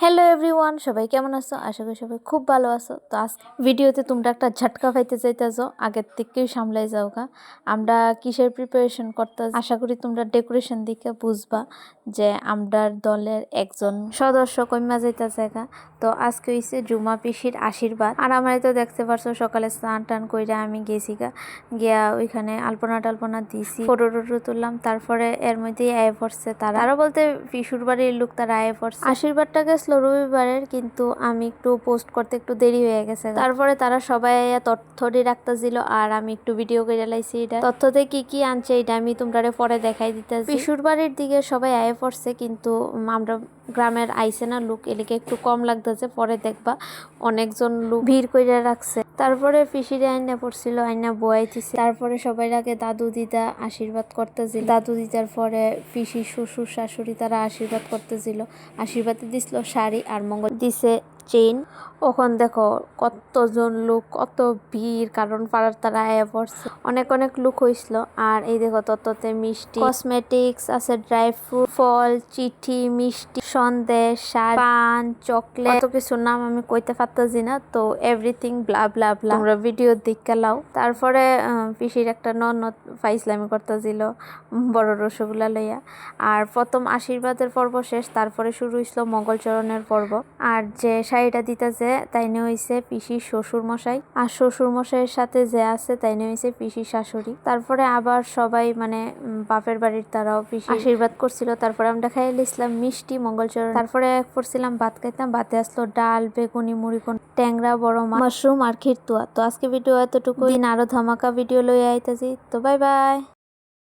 Hello everyone, সবাই কেমন আছো? আশা করি সবাই খুব ভালো আছো। তো আজ ভিডিওতে তোমরা একটা ঝটকা পাইতে চাইতেছো, আগের থেকেই সামলাই যাও গা। আমরা কিসের প্রিপারেশন করতে, আশা করি তোমরা ডেকোরেশন দিকে বুঝবা যে আমরা দলের একজন সদস্য কইমা যাইতেছে গা। তো আজকে হইছে জুমা পিসির আশীর্বাদ, আর আমার তো দেখতে পারছো সকালে স্নান টান কইরা আমি গেছি গিয়া ওইখানে আলপনা টালপনা দিছি, ফটো টটো তুললাম। তারপরে এর মধ্যেই আয়ে পড়ছে তারা বলতে পিসুর বাড়ির লোক, তারা আয়ে পড়ছে। আশীর্বাদটা গেছিল রবিবারের, কিন্তু আমি একটু পোস্ট করতে একটু দেরি হয়ে গেছে। তারপরে তারা সবাই তথ্যটি রাখতেছিল আর আমি একটু ভিডিও করে লাইছি। এটা তথ্যতে কি কি আনছে এটা আমি তোমরা পরে দেখাই দিতেছি। পিসুর বাড়ির দিকে সবাই আয়ে পড়ছে, কিন্তু আমরা গ্রামের আইসে না লোক, এলাকা একটু কম লাগতেছে। পরে দেখবা অনেকজন লোক ভিড় করে রাখছে। তারপরে পিসিরে আইনা পড়ছিল, আইনা বয়াইতেছে। তারপরে সবাই আগে দাদু দিদা আশীর্বাদ করতেছিল। দাদু দিদার পরে পিসি শ্বশুর শাশুড়ি তারা আশীর্বাদ করতেছিল। আশীর্বাদে দিছিল শাড়ি আর মঙ্গল দিছে চেইন। ওখান দেখো কতজন লোক, কত ভিড়, কারণ পাড়ার তারা আয়া পড়ছে। অনেক অনেক লোক হয়েছিল। আর এই দেখো তততে মিষ্টি, কসমেটিক্স আছে, ড্রাই ফ্রুট, ফল, চিঠি, মিষ্টি, সন্দেশ, শাড়ি, পান, চকলেট, কত কিছু নাম আমি কইতে পারতেছি না। তো এভরিথিং ব্লা ব্লা ব্লা, তোমরা ভিডিও দেখে লাও। তারপরে পিসির একটা ননদ ফাইজলামি করতেছিল বড় রসগোল্লা লইয়া। আর প্রথম আশীর্বাদের পর্ব শেষ, তারপরে শুরু হইছিল মঙ্গলচরণের পর্ব। আর যে শাড়িটা দিতেছে তাই নিয়ে হইছে পিসির শ্বশুর মশাই, আর শ্বশুর মশাইয়ের সাথে যে আছে তাই নিয়ে হইছে পিসির শাশুড়ি। তারপরে আবার সবাই মানে বাপের বাড়ির তারাও পিসি আশীর্বাদ করছিল। তারপরে আমরা খাইলে ইসলাম মিষ্টি মঙ্গলচরণ। তারপরে করছিলাম ভাত খাইতাম, ভাতে আসলো ডাল, বেগুনি, মুড়ি, ট্যাংরা, বড় মাশরুম আর খিরতুয়া। তো আজকে ভিডিও এতটুকু, দিন আরো ধামাকা ভিডিও লইয়া আইতাছি। তো বাই বাই।